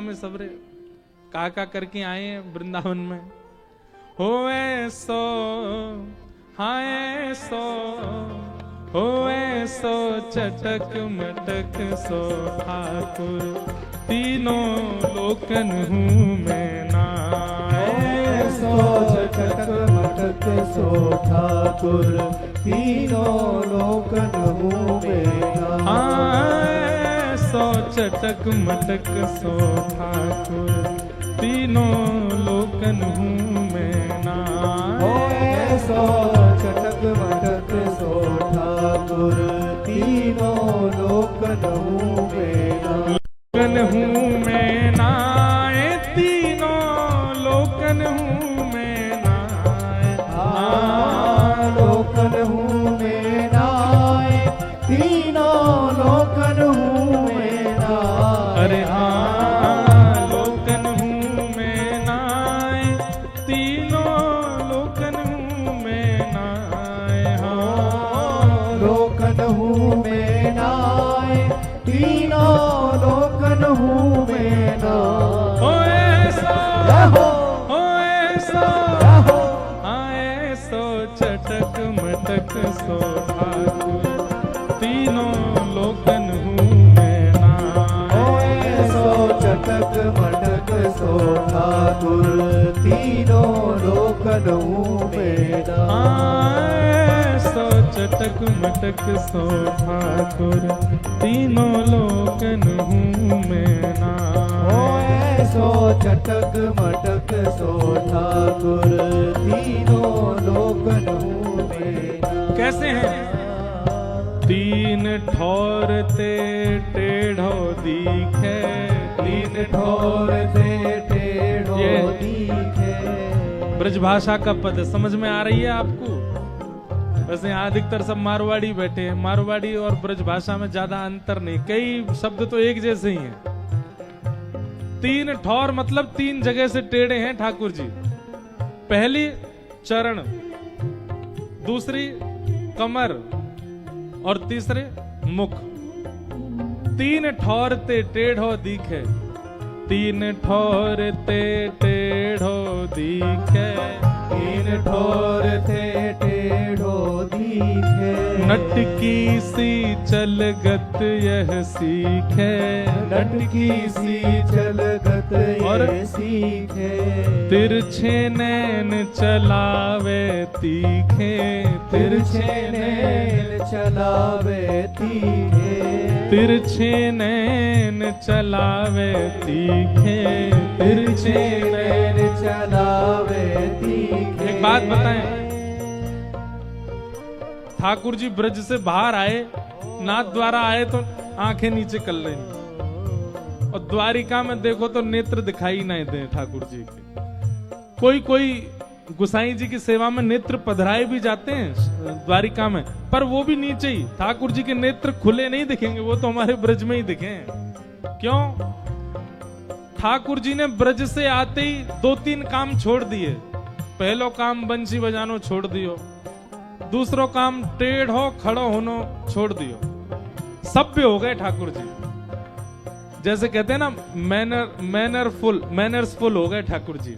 में सबरे का करके आए हैं वृंदावन में। होए सो हाय सो होए सो चटक मटक सो ठाकुर तीनों लोकन हूँ मैं ना। सो चटक मटक सो ठाकुर तीनों लोकन हूँ मैं ना। सो चटक मटक सो ठाकुर तीनों लोकन हूँ मैं ना। सो चटक मटक सो ठाकुर तीनों लोकन हूँ मैं ना। लोकन हूँ मैं ना तीनों लोकन हूँ मैं ना। लोकन हूँ मैं ना तीनों लोकन हूँ मैं ना। अरे हाँ लोकन हूँ मैं ना तीनों लोकन हूँ मैं ना। हाँ लोकन हूँ मैं ना तीनों लोकन हूँ मैं ना। होए सो आए सो चटक मटक सो ठाकुर तीनों लोकन हूँ मैं ना। सो चटक मटक सो ठाकुर तीनों लोकन हूँ मैं ना। आए सो चटक मटक सो ठाकुर तीनों लोकन हूँ मैं ना। सो चटक मटक सो ठाकुर तीनों लोकन हूँ मैं ना। कैसे हैं? तीन ठौर ते टेढ़ो दिखे तीन ठोर से टेढ़ो ये दिखे। ब्रजभाषा का पद समझ में आ रही है आपको? वैसे यहाँ अधिकतर सब मारवाड़ी बैठे हैं। मारवाड़ी और ब्रजभाषा में ज्यादा अंतर नहीं, कई शब्द तो एक जैसे ही हैं। तीन ठौर मतलब तीन जगह से टेढ़े हैं ठाकुर जी। पहली चरण, दूसरी कमर और तीसरे मुख। तीन ठौर ते टेढ़ो दिखे, तीन ठौर ते टेढ़ो दिखे। तीन ठोर थे टेढ़ो दिखे। नटकी सी चलगत यह सीखे। लटकी सी चलगत और ये सीखे। तिरछे नैन चलावे तीखे। तिरछे नैन चलावे तीखे। तिरछे नैन चलावे तीखे। तिरछे नैन। नैन चलावे तीखे। एक बात बताएं, ठाकुर जी ब्रज से बाहर आए, नाथ द्वारा आए तो आंखें नीचे कर लेंगी, और द्वारिका में देखो तो नेत्र दिखाई नहीं दे ठाकुर जी के। कोई कोई गुसाई जी की सेवा में नेत्र पधराए भी जाते हैं द्वारिका में, पर वो भी नीचे ही। ठाकुर जी के नेत्र खुले नहीं दिखेंगे, वो तो हमारे ब्रज में ही दिखे। क्यों? ठाकुर जी ने ब्रज से आते ही दो तीन काम छोड़ दिए। पहलो काम बंसी बजानो छोड़ दियो, दूसरो काम टेढ़ो खड़ो होनो छोड़ दियो। सभ्य हो गए ठाकुर जी, जैसे कहते हैं ना मैनर्स फुल हो गए ठाकुर जी।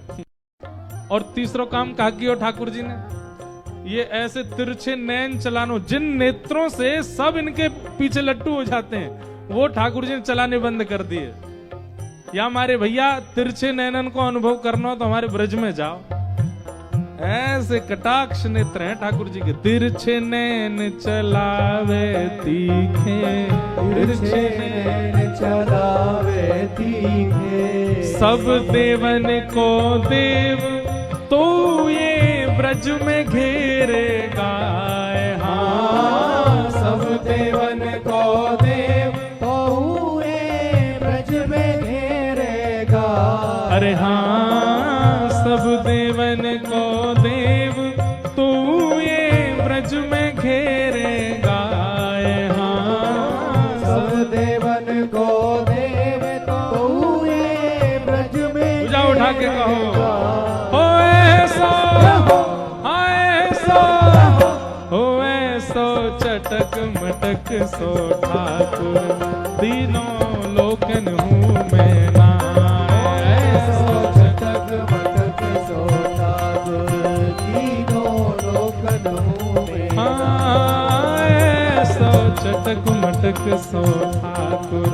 और तीसरो काम कहा किया ठाकुर जी ने, ये ऐसे तिरछे नैन चलानो, जिन नेत्रों से सब इनके पीछे लट्टू हो जाते हैं, वो ठाकुर जी ने चलाने बंद कर दिए। या हमारे भैया तिरछे नैनन को अनुभव करना हो तो हमारे ब्रज में जाओ। ऐसे कटाक्ष नेत्र हैं ठाकुर जी के। तिरछे नैन चलावे तीखे। तिरछे नैन चलावे तीखे। सब देवन को देव तो ये ब्रज में घेरेगा। हाँ सब देवन को देव तो ये ब्रज में घेरेगा। अरे हाँ सब देवन को देव तू ये ब्रज में घेरेगा। हाँ सब देवन को देव तो ये ब्रज में पूजा उठा के कहो, चटक मटक सो ठाकुर तीनों लोकन हूँ मैं ना। सो ठाकुर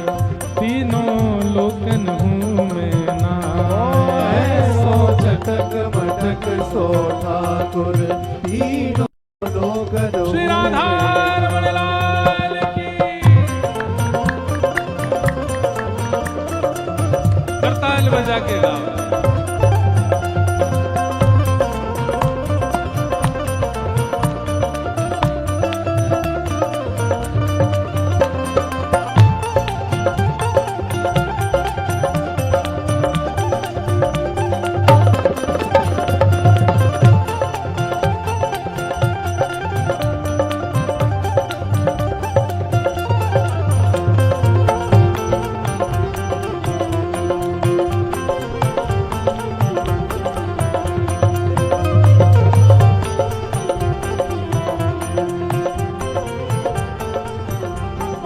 तीनों लोकन हूँ मैं नाय। ऐसो चटक मटक सो ठाकुर तीनों लोकन हूँ श्री राधा मैं रमण लाल की। करताल बजा के गाओ।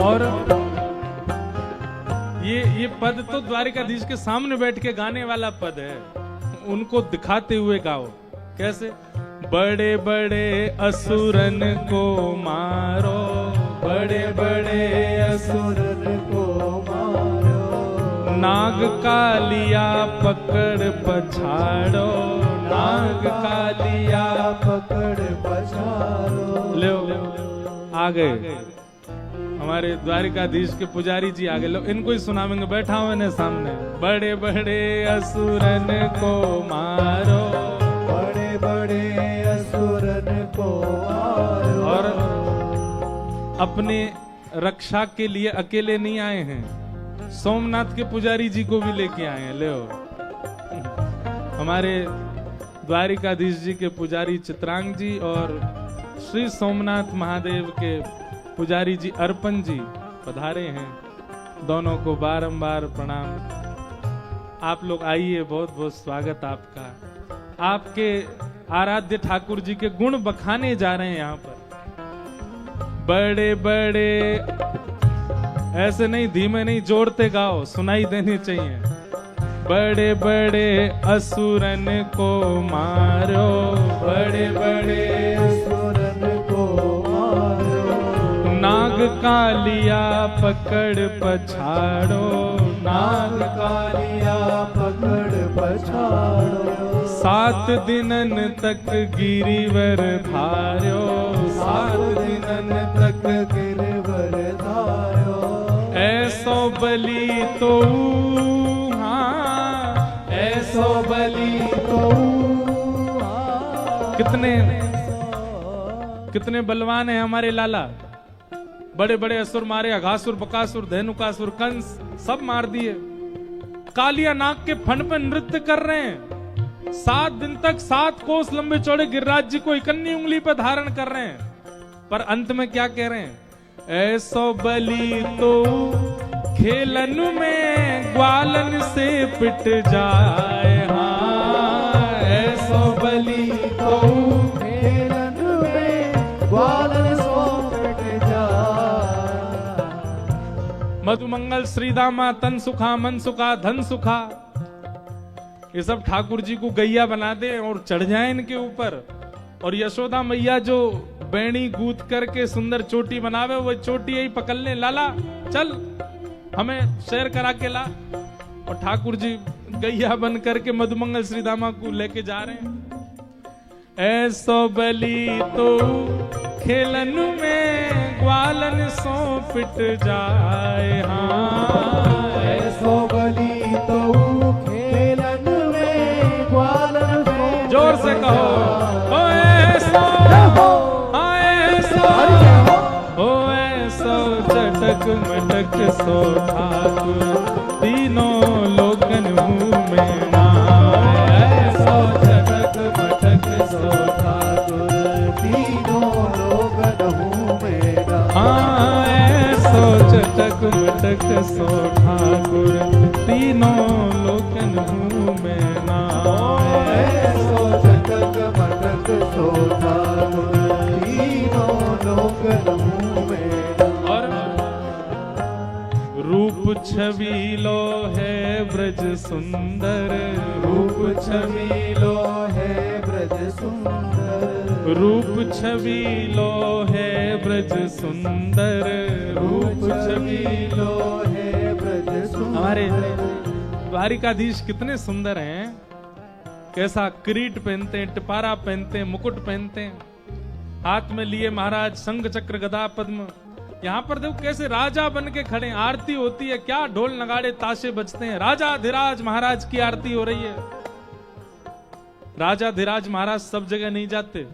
और ये पद तो द्वारिकाधीश के सामने बैठ के गाने वाला पद है, उनको दिखाते हुए गाओ। कैसे? बड़े बड़े असुरन को मारो, बड़े बड़े असुरन को मारो, नाग कालिया पकड़ पछाड़ो, नाग कालिया पकड़ पछाड़ो। लो आ गए हमारे द्वारिकाधीश के पुजारी जी। आगे लो, इनको ही सुनावेंगे, बैठा हुए ने सामने। बड़े बड़े असुरन को मारो, बड़े बड़े असुरन को मारो। और अपने रक्षा के लिए अकेले नहीं आए हैं, सोमनाथ के पुजारी जी को भी लेके आए हैं। ले हमारे द्वारिकाधीश जी के पुजारी चित्रांग जी और श्री सोमनाथ महादेव के पुजारी जी अर्पण जी पधारे हैं, दोनों को बारंबार प्रणाम। आप लोग आइए, बहुत बहुत स्वागत आपका। आपके आराध्य ठाकुर जी के गुण बखाने जा रहे हैं यहाँ पर। बड़े बड़े, ऐसे नहीं, धीमे नहीं, जोड़ते गाओ, सुनाई देनी चाहिए। बड़े बड़े असुरन को मारो, बड़े बड़े असुरन को मारो, नाग कालिया पकड़ पछाड़ो, नाग कालिया पकड़ पछाड़ो। 7 दिनन तक गिरिवर धार्यो, 7 दिनन तक गिरवर धार्यो। ऐसो बलि तो ऐसो बलि तो कितने बलवान हैं हमारे लाला। बड़े बड़े असुर मारे, अघासुर, बकासुर, धेनुकासुर, कंस सब मार दिए। कालिया नाग के फन पे नृत्य कर रहे हैं। 7 दिन तक 7 कोस लंबे चौड़े गिरिराज जी को इकन्नी उंगली पर धारण कर रहे हैं। पर अंत में क्या कह रहे हैं? ऐसो बलि तो खेलन में ग्वालन से पिट जाए। हाँ, ऐसो बलि तो खेलन में ग्वालन सो पिट जाए। मधुमंगल श्रीदामा तन सुखा मन सुखा धन सुखा, ये सब ठाकुर जी को गैया बना दे और चढ़ जाए इनके ऊपर। और यशोदा मैया जो बैणी गूंथ करके सुंदर चोटी बनावे, वो चोटी यही पकड़ ले। लाला चल, हमें शेयर करा के ला। और ठाकुर जी गैया बन करके मधुमंगल श्रीदामा को लेके जा रहे हैं। ऐसो बलि तो खेलन में ग्वालन सो पिट जाए। हाँ, ऐसो बलि तो खेलन में ग्वालन सो। जोर से कहो, ओ ऐसो, हाँ ऐसो, ओ ऐसो चटक मटक सो ठाकुर तीनों लोकन हूँ मैं नाय। ऐसो चटक मटक सो ठाकुर तीनों लोकन हूँ मैं नाय। हाँ, ऐसो चटक मटक सो ठाकुर तीनों लोकन हूँ मैं नाय। ऐसो चटक मटक सो ठाकुर तीनों लोकन हूँ मैं नाय। और रूप छबीलो है ब्रज सुंदर, रूप छबीलो है ब्रज सुंदर। रूप छबीलो है ब्रज सुंदर, रूप छबीलो है ब्रज सुंदर। हमारे द्वारिकाधीश कितने सुंदर हैं, कैसा किरीट पहनते हैं, टिपारा पहनते हैं, मुकुट पहनते हैं, हाथ में लिए महाराज शंख चक्र गदा पद्म। यहाँ पर देखो कैसे राजा बन के खड़े, आरती होती है, क्या ढोल नगाड़े ताशे बजते हैं, राजा धीराज महाराज की आरती हो रही है। राजा धीराज महाराज सब जगह नहीं जाते,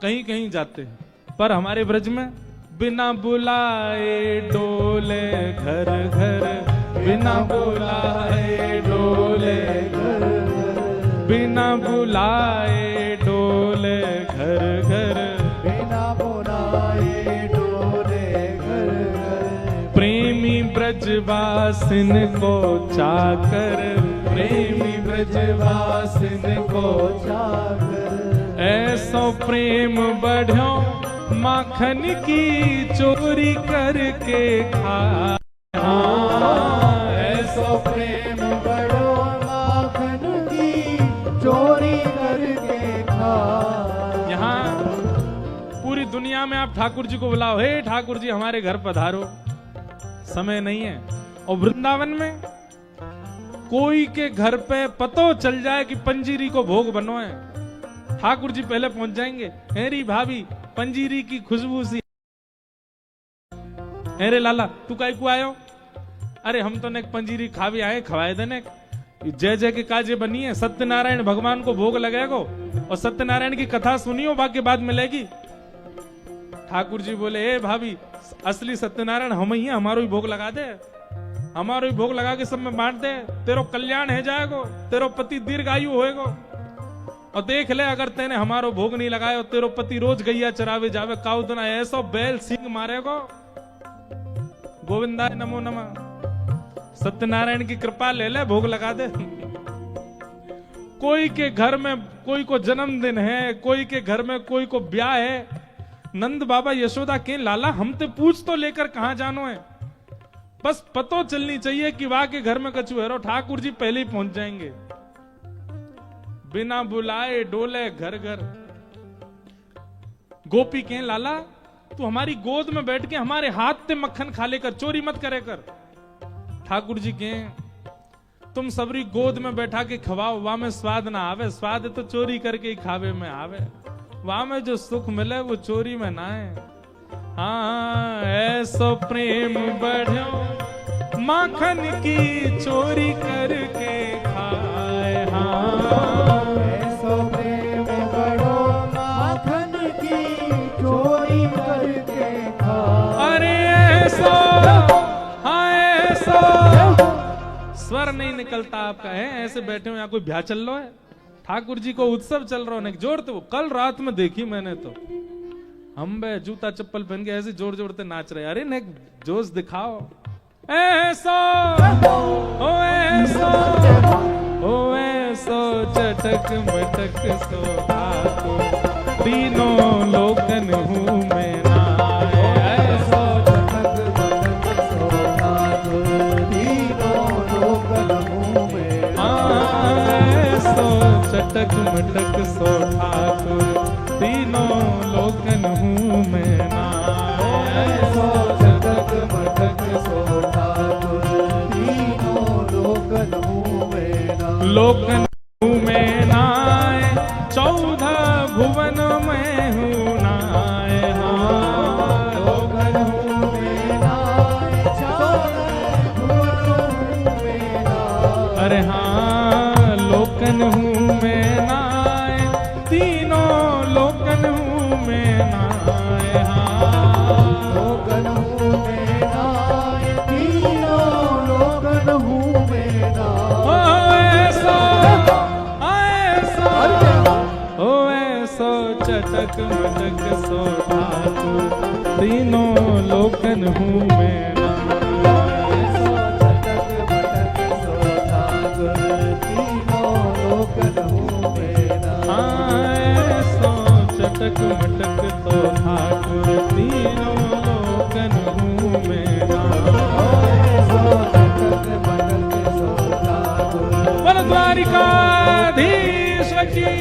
कहीं कहीं जाते हैं, पर हमारे ब्रज में बिना बुलाए डोले घर घर, बिना बुलाए डोले घर घर, बिना बुलाए डोले घर घर, बिना बुलाए डोले घर घर। प्रेमी ब्रजवासिन को चाकर, प्रेमी ब्रजवासिन को चाकर। ऐसो प्रेम बढ़ो माखन की चोरी करके खा। ऐसो प्रेम बढ़ो माखन की चोरी करके खा। यहाँ पूरी दुनिया में आप ठाकुर जी को बुलाओ, हे ठाकुर जी हमारे घर पधारो, समय नहीं है। और वृंदावन में कोई के घर पे पतो चल जाए कि पंजीरी को भोग बनो है, ठाकुर जी पहले पहुंच जाएंगे। हेरी भाभी पंजीरी की खुशबू सी, अरे लाला तू काई को आयो? अरे हम तो ने पंजीरी खावे आए, खवाए देने जय जय के काजे बनी है, सत्यनारायण भगवान को भोग लगेगो और सत्यनारायण की कथा सुनियो, बाकी बाद मिलेगी। ठाकुर जी बोले ए भाभी असली सत्यनारायण हम ही है, हमारो ही भोग लगा दे, हमारो ही भोग लगा के सब में बांट दे, तेरो कल्याण है जाएगो, तेरो पति दीर्घायु होएगो। और देख ले अगर तेने हमारो भोग नहीं लगाया, तेरो पति रोज गैया चरावे जावे, काउदना ऐसो बैल सिंह मारेगो। गोविंदाय नमो नमः। सत्यनारायण की कृपा ले ले, भोग लगा दे। कोई के घर में कोई को जन्मदिन है, कोई के घर में कोई को ब्याह है, नंद बाबा यशोदा के लाला हम ते पूछ तो लेकर कहां जानो है, बस पतो चलनी चाहिए कि वहां के घर में कछु है, ठाकुर जी पहले ही पहुंच जाएंगे। बिना बुलाए डोले घर घर। गोपी के लाला तू हमारी गोद में बैठ के हमारे हाथ से मक्खन खा लेकर, चोरी मत करे कर। ठाकुर जी के तुम सबरी गोद में बैठा के खवाओ, वहां में स्वाद ना आवे, स्वाद तो चोरी करके ही खावे में आवे, वहां में जो सुख मिले वो चोरी में ना है। हाँ ऐसो प्रेम बढ़ो माखन की चोरी करके खाए। हाँ ऐसो प्रेम बढ़ो माखन की चोरी करके खाए। अरे ऐसो, हाँ ऐसो स्वर नहीं निकलता आपका है, ऐसे बैठे हो यहाँ कोई ब्याह चल रहा है, ठाकुर जी को उत्सव चल रहा है, जोर तो कल रात में देखी मैंने तो, हम बे जूता चप्पल पहन के ऐसे जोर जोर से नाच रहे। अरे ने जोश दिखाओ। ऐसो ओ ऐसो ओ ऐसो चटक मटक सो ठाकुर, तीनों लोकन हूँ मैं नाए। ऐसो चटक मटक सो ठाकुर, तीनों लोकन हूँ मैं नाए। ऐसो चटक मटक सो ठाकुर, तीनों लोकन हूँ मैं नाए। ऐसो चटक मटक सो ठाकुर, तीनों लोकन हूँ मैं नाए। लोकन हूँ मैं नाए, 14 भुवन में हूँ नाए। हाँ लोकन हूँ मैं नाए, 14 भुवन हूँ मैं नाए। अरे हाँ लोकन हूँ मैं नाए, तीनों लोकन हूँ मैं नाए। हाँ लोकन हूँ मैं नाए, तीनों लोकन हूँ मैं नाए। ऐसो ओ ऐसो चटक मटक सो ठाकुर, तीनों लोकन हूँ मैं नाए। ऐसो चटक मटक सो ठाकुर, तीनों लोकन हूँ मैं नाए। हाँ ऐसो चटक मटक सो ठाकुर, तीनों लोकन हूँ मैं नाए। ऐसो चटक मटक सो ठाकुर, बोल द्वारिकाधीश की।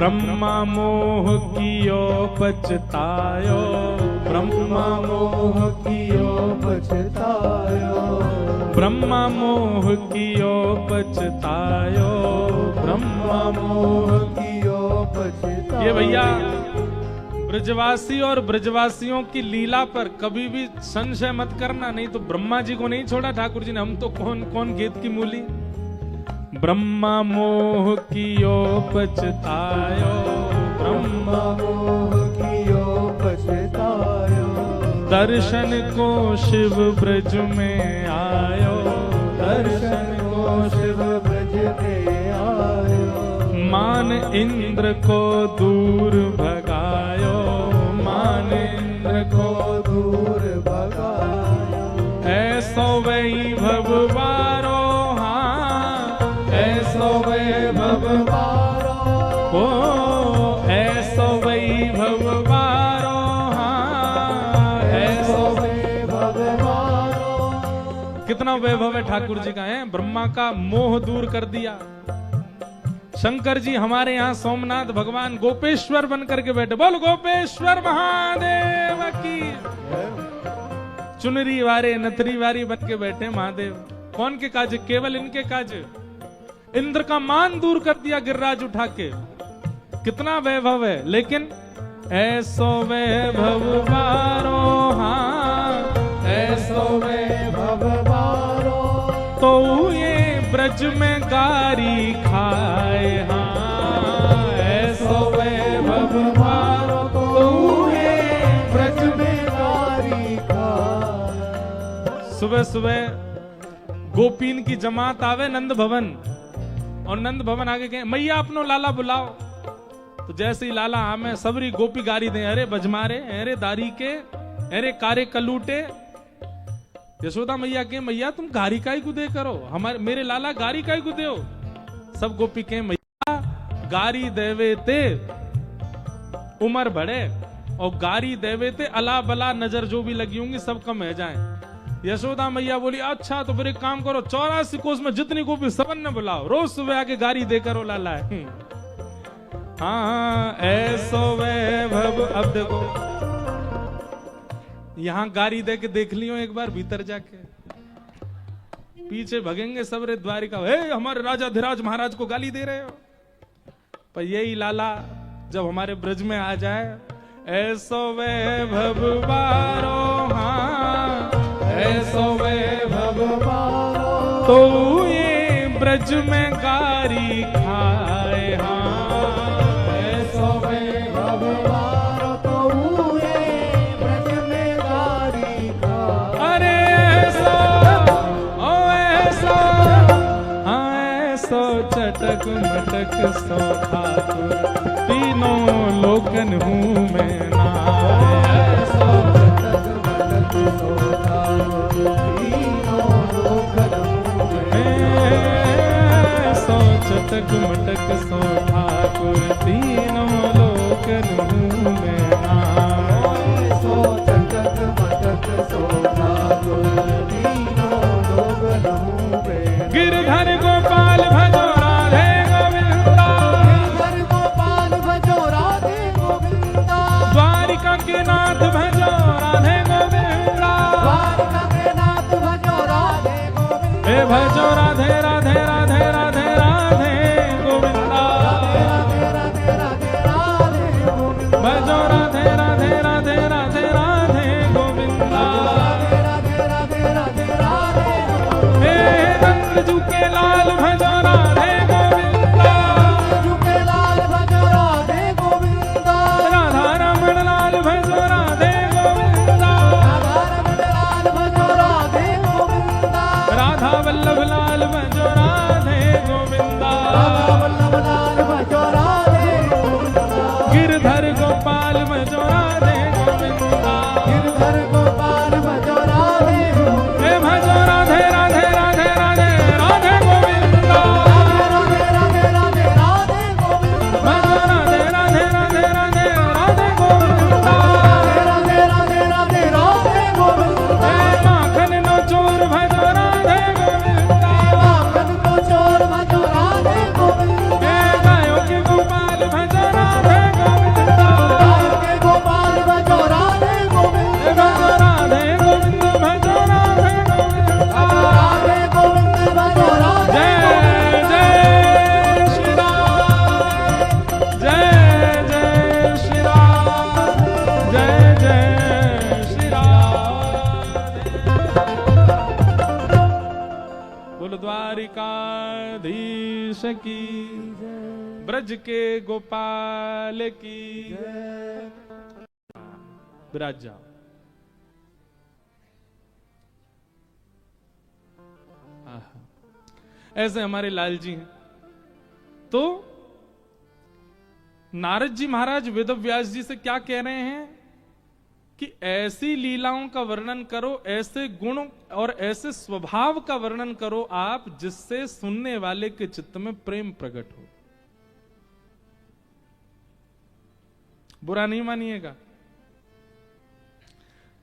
ब्रह्मा मोह कियो पछतायो, ब्रह्मा मोह कियो पछतायो, ब्रह्मा मोह कियो पछतायो, ब्रह्मा मोह। कियो पछतायो। ये भैया ब्रजवासी और ब्रजवासियों की लीला पर कभी भी संशय मत करना, नहीं तो ब्रह्मा जी को नहीं छोड़ा ठाकुर जी ने, हम तो कौन कौन गेत की मूली। ब्रह्मा मोह कियो पछतायो, ब्रह्मा मोह कियो पछतायो, दर्शन को शिव ब्रज में आयो, दर्शन को शिव ब्रज में आयो, मान इंद्र को दूर भगायो, मान इंद्र को दूर भगायो, ऐसो वैभव बारो, हाँ ऐसो वैभव बारो, ओ ऐसो वैभव बारो, हाँ ऐसो। वैभव बारो। कितना वैभव है ठाकुर जी का, है ब्रह्मा का मोह दूर कर दिया। शंकर जी हमारे यहाँ सोमनाथ भगवान गोपेश्वर बन करके बैठे, बोल गोपेश्वर महादेव की। चुनरी वारे नथरी वारी बन के बैठे महादेव। कौन के काज? केवल इनके काज। इंद्र का मान दूर कर दिया गिरिराज उठा के। कितना वैभव है, लेकिन ऐसो वैभव बारो, हाँ ऐसो वैभव बारो, तो ये ब्रज में गारी खाए, हाँ ऐसो वैभव बारो, तो ये ब्रज में गारी खाए। सुबह सुबह गोपीन की जमात आवे नंद भवन, और नंद भवन आगे कहे मैया अपनो लाला बुलाओ। तो जैसे ही लाला आमे सबरी गोपी गारी दे, अरे बजमारे, अरे दारी के, अरे कारे कलूटे। यशोदा मैया के मैया तुम गारी काई को दे करो, हमारे मेरे लाला गारी काई को दे हो। सब गोपी के मैया गारी देवे ते उमर बढ़े, और गारी देवे ते अला बला नजर जो भी लगी होंगी सब कम है जाए। यशोदा मैया बोली अच्छा तो फिर एक काम करो, 84 कोस में जितनी गोपी सबन ने बुलाओ, रोज सुबह आके गारी दे करो लाला। हाँ ऐसो वैभव। अब देखो यहां गारी दे के देख लियो एक बार, भीतर जाके पीछे भगेंगे सब रे द्वारिका, हे हमारे राजा धीराज महाराज को गाली दे रहे हो। पर यही लाला जब हमारे ब्रज में आ जाए, ऐसो वैभव बारो, हाँ ऐसो वैभव बारो, तो ये ब्रज में गारी खाए, हाँ ऐसो वैभव बारो, तो ये ब्रज में गारी खाए। अरे ऐसो ओ ऐसो, हाँ ऐसो चटक मटक सो ठाकुर, तीनों लोकन हूँ मैं ना। ऐसो चटक मटक सो ठाकुर, तीनों लोकन हूँ मैं। ऐसो चटक मटक सो ठाकुर, तीनों लोकन हूँ मैं ना। ऐसो चटक मटक सो ठाकुर, तीनों लोकन हूँ मैं। गिरधर गोपाल भजो राधे गोविंदा, गिरधर गोपाल भजो राधे गोविंदा, द्वारिका के नाथ भजो राधे गोविंदा, द्वारिका के नाथ भजो राधे गोविंदा, हे भजो राधे राधे राधे राधे राधे गोविंदा, राधे राधे राधे राधे गोविंदा, भजो राधे राधे राधे राधे राधे गोविंदा, राधे राधे राधे राधे राधे गोविंदा, हे नंद जू के लाल भजो राधे गोविंदा, झुके लाल भजो राधे गोविंदा, राधा रमण लाल भजो राधे गोविंदा, राधा रमण लाल भजो राधे गोविंदा, राधा वल्लभ लाल भजो राधे गोविंदा, राधा वल्लभ लाल भजो राधे गोविंदा, गिरधर गोपाल भजो राधे गोविंदा, गिरधर गोपाल भजो राधे गोविंदा, हे भजो राधे राधे राधे राधे राधे गोविंदा, राधे राधे राधे राधे गोविंदा, भजो राधे राधे राधे राधे राधे गोविंदा, राधे राधे राधे राधे गोविंदा, हे माखन नो चोर भजो राधे गोविंदा, माखन को चोर भजो राधे गोविंदा, हे गायो बोल द्वारिकाधीश की, ब्रज के गोपाल की। विराज जाओ। ऐसे हमारे लाल जी हैं। तो नारद जी महाराज वेद व्यास जी से क्या कह रहे हैं कि ऐसी लीलाओं का वर्णन करो, ऐसे गुण और ऐसे स्वभाव का वर्णन करो आप, जिससे सुनने वाले के चित्त में प्रेम प्रकट हो। बुरा नहीं मानिएगा।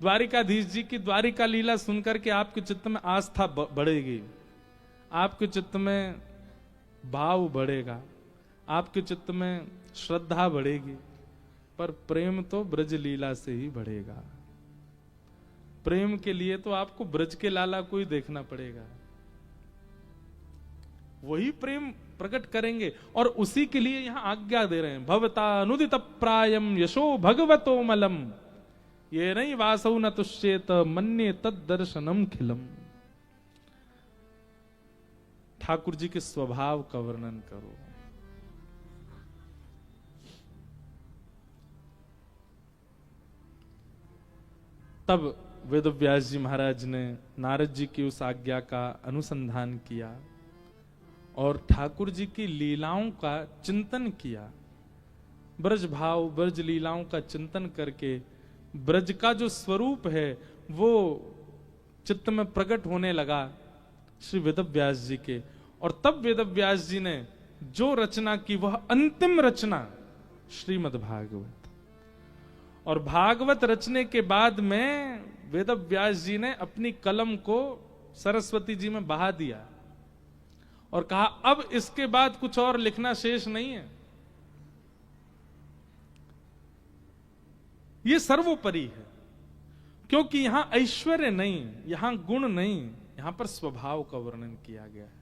द्वारिकाधीश जी की द्वारिका लीला सुनकर के आपके चित्त में आस्था बढ़ेगी, आपके चित्त में भाव बढ़ेगा, आपके चित्त में श्रद्धा बढ़ेगी, पर प्रेम तो ब्रज लीला से ही बढ़ेगा। प्रेम के लिए तो आपको ब्रज के लाला को ही देखना पड़ेगा, वही प्रेम प्रकट करेंगे। और उसी के लिए यहां आज्ञा दे रहे हैं, भवता अनुदित प्रायम यशो भगवतो मलम, ये नहीं वासौ न तुष्येत मन्ये तद दर्शनम खिलम। ठाकुर जी के स्वभाव का वर्णन करो। तब वेद व्यास जी महाराज ने नारद जी की उस आज्ञा का अनुसंधान किया और ठाकुर जी की लीलाओं का चिंतन किया। ब्रज भाव, ब्रज लीलाओं का चिंतन करके ब्रज का जो स्वरूप है वो चित्त में प्रकट होने लगा श्री वेद व्यास जी के। और तब वेद व्यास जी ने जो रचना की वह अंतिम रचना श्रीमद् भागवत। और भागवत रचने के बाद में वेद व्यास जी ने अपनी कलम को सरस्वती जी में बहा दिया और कहा अब इसके बाद कुछ और लिखना शेष नहीं है, ये सर्वोपरि है। क्योंकि यहां ऐश्वर्य नहीं, यहां गुण नहीं, यहां पर स्वभाव का वर्णन किया गया है।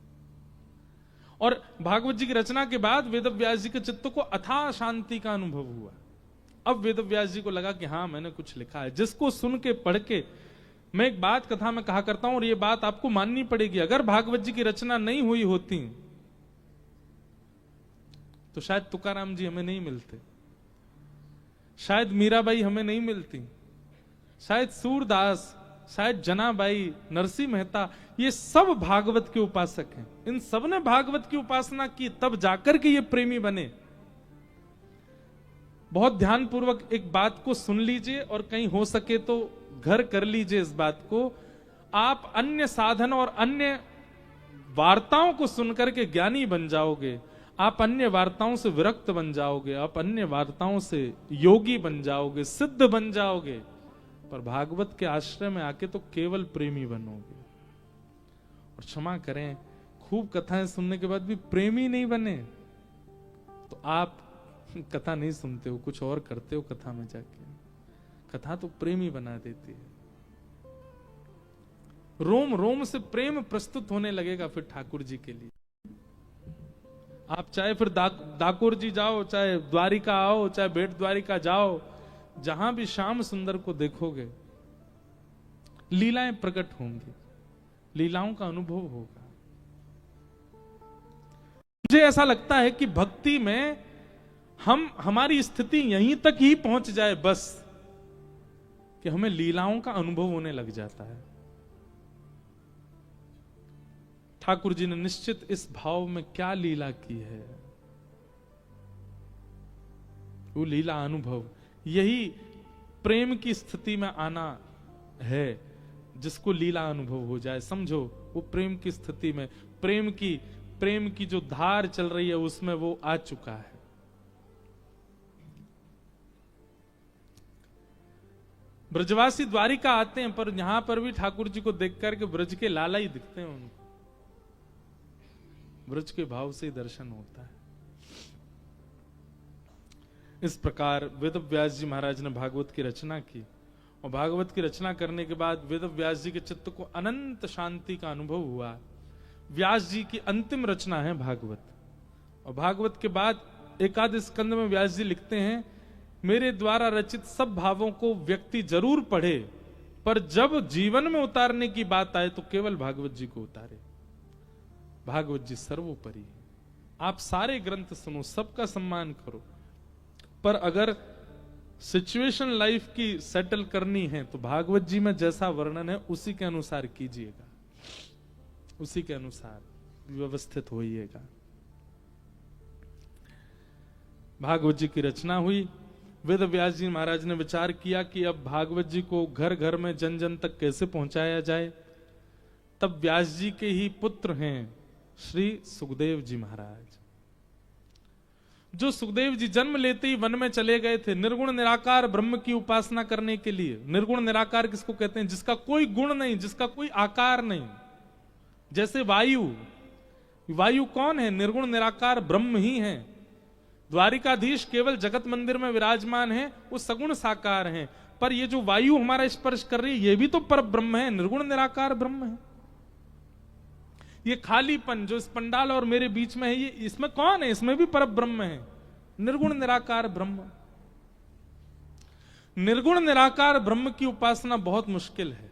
और भागवत जी की रचना के बाद वेद व्यास जी के चित्त को अथाह शांति का अनुभव हुआ। अब वेद व्यास जी को लगा कि हाँ मैंने कुछ लिखा है, जिसको सुन के पढ़ के। मैं एक बात कथा में कहा करता हूं और ये बात आपको माननी पड़ेगी, अगर भागवत जी की रचना नहीं हुई होती तो शायद तुकाराम जी हमें नहीं मिलते, शायद मीराबाई हमें नहीं मिलती, शायद सूरदास, शायद जनाबाई, नरसिंह मेहता, ये सब भागवत के उपासक हैं। इन सब ने भागवत की उपासना की, तब जाकर के ये प्रेमी बने। बहुत ध्यानपूर्वक एक बात को सुन लीजिए और कहीं हो सके तो घर कर लीजिए इस बात को। आप अन्य साधन और अन्य वार्ताओं को सुनकर के ज्ञानी बन जाओगे, आप अन्य वार्ताओं से विरक्त बन जाओगे, आप अन्य वार्ताओं से योगी बन जाओगे, सिद्ध बन जाओगे, पर भागवत के आश्रय में आके तो केवल प्रेमी बनोगे। और क्षमा करें, खूब कथाएं सुनने के बाद भी प्रेमी नहीं बने तो आप कथा नहीं सुनते हो, कुछ और करते हो कथा में जाके। कथा तो प्रेमी बना देती है, रोम रोम से प्रेम प्रस्तुत होने लगेगा फिर ठाकुर जी के लिए। आप चाहे फिर डाकोर जी जाओ, चाहे द्वारिका आओ, चाहे बेट द्वारिका जाओ, जहां भी श्याम सुंदर को देखोगे लीलाएं प्रकट होंगी, लीलाओं का अनुभव होगा। मुझे ऐसा लगता है कि भक्ति में हमारी स्थिति यहीं तक ही पहुंच जाए बस, कि हमें लीलाओं का अनुभव होने लग जाता है। ठाकुर जी ने निश्चित इस भाव में क्या लीला की है, वो लीला अनुभव, यही प्रेम की स्थिति में आना है, जिसको लीला अनुभव हो जाए। समझो वो प्रेम की स्थिति में, प्रेम की जो धार चल रही है उसमें वो आ चुका है। ब्रजवासी द्वारिका आते हैं, पर यहां पर भी ठाकुर जी को देख करके ब्रज के लाला ही दिखते हैं उनको, ब्रज के भाव से दर्शन होता है। इस प्रकार वेद व्यास जी महाराज ने भागवत की रचना की, और भागवत की रचना करने के बाद वेद व्यास जी के चित्त को अनंत शांति का अनुभव हुआ। व्यास जी की अंतिम रचना है भागवत, और भागवत के बाद एकादश स्कंद में व्यास जी लिखते हैं, मेरे द्वारा रचित सब भावों को व्यक्ति जरूर पढ़े, पर जब जीवन में उतारने की बात आए तो केवल भागवत जी को उतारे। भागवत जी सर्वोपरि है। आप सारे ग्रंथ सुनो, सबका सम्मान करो, पर अगर सिचुएशन लाइफ की सेटल करनी है तो भागवत जी में जैसा वर्णन है उसी के अनुसार कीजिएगा, उसी के अनुसार व्यवस्थित होइएगा। भागवत जी की रचना हुई। वेद व्यास जी महाराज ने विचार किया कि अब भागवत जी को घर घर में जन जन तक कैसे पहुंचाया जाए। तब व्यास जी के ही पुत्र हैं श्री सुखदेव जी महाराज, जो सुखदेव जी जन्म लेते ही वन में चले गए थे निर्गुण निराकार ब्रह्म की उपासना करने के लिए। निर्गुण निराकार किसको कहते हैं? जिसका कोई गुण नहीं, जिसका कोई आकार नहीं। जैसे वायु, वायु कौन है? निर्गुण निराकार ब्रह्म ही है। द्वारिकाधीश केवल जगत मंदिर में विराजमान है, वो सगुण साकार हैं, पर ये जो वायु हमारा स्पर्श कर रही है ये भी तो पर ब्रह्म है, निर्गुण निराकार ब्रह्म है। ये खालीपन जो इस पंडाल और मेरे बीच में है, ये इसमें कौन है? इसमें भी पर ब्रह्म है, निर्गुण निराकार ब्रह्म। निर्गुण निराकार ब्रह्म की उपासना बहुत मुश्किल है।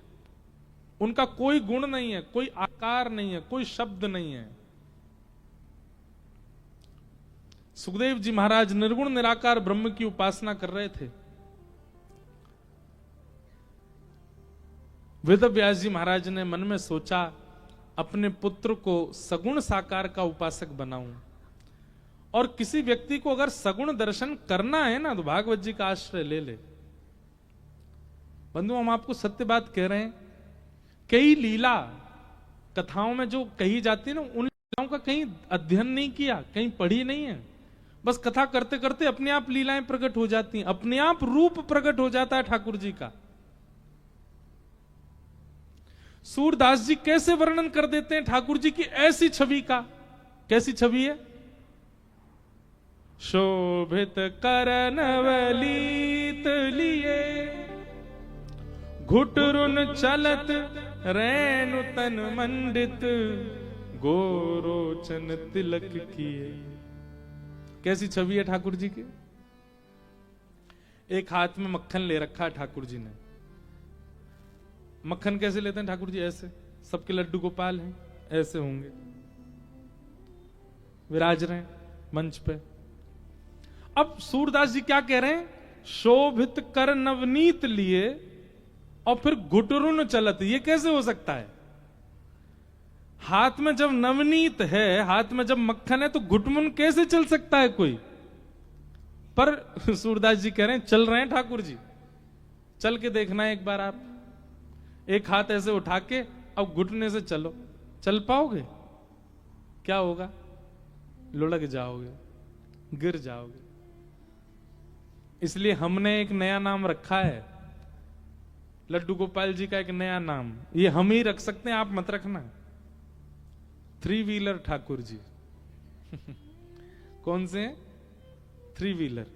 उनका कोई गुण नहीं है, कोई आकार नहीं है, कोई शब्द नहीं है। सुखदेव जी महाराज निर्गुण निराकार ब्रह्म की उपासना कर रहे थे। वेद व्यास जी महाराज ने मन में सोचा अपने पुत्र को सगुण साकार का उपासक बनाऊं, और किसी व्यक्ति को अगर सगुण दर्शन करना है ना तो भागवत जी का आश्रय ले ले। बंधु, हम आपको सत्य बात कह रहे हैं, कई लीला कथाओं में जो कही जाती है ना, उन लीलाओं का कहीं अध्ययन नहीं किया, कहीं पढ़ी नहीं है। बस कथा करते करते अपने आप लीलाएं प्रकट हो जाती हैं, अपने आप रूप प्रकट हो जाता है ठाकुर जी का। सूरदास जी कैसे वर्णन कर देते हैं ठाकुर जी की ऐसी छवि का। कैसी छवि है? शोभित करनवलीत लिए, घुटरुन चलत रैनु तन मंडित, गोरोचन तिलक किए। कैसी छवि है ठाकुर जी की? एक हाथ में मक्खन ले रखा है ठाकुर जी ने। मक्खन कैसे लेते हैं ठाकुर जी? ऐसे। सबके लड्डू गोपाल हैं, ऐसे होंगे, विराज रहे हैं मंच पे। अब सूरदास जी क्या कह रहे हैं? शोभित कर नवनीत लिए और फिर घुटरुन चलत। ये कैसे हो सकता है? हाथ में जब नवनीत है, हाथ में जब मक्खन है, तो घुटमुन कैसे चल सकता है कोई? पर सूरदास जी कह रहे हैं चल रहे हैं ठाकुर जी। चल के देखना है एक बार आप। एक हाथ ऐसे उठा के अब घुटने से चलो, चल पाओगे? क्या होगा? लुढ़क जाओगे, गिर जाओगे। इसलिए हमने एक नया नाम रखा है, लड्डू गोपाल जी का एक नया नाम। ये हम ही रख सकते हैं, आप मत रखना। 3 व्हीलर ठाकुर जी। कौन से? 3 व्हीलर।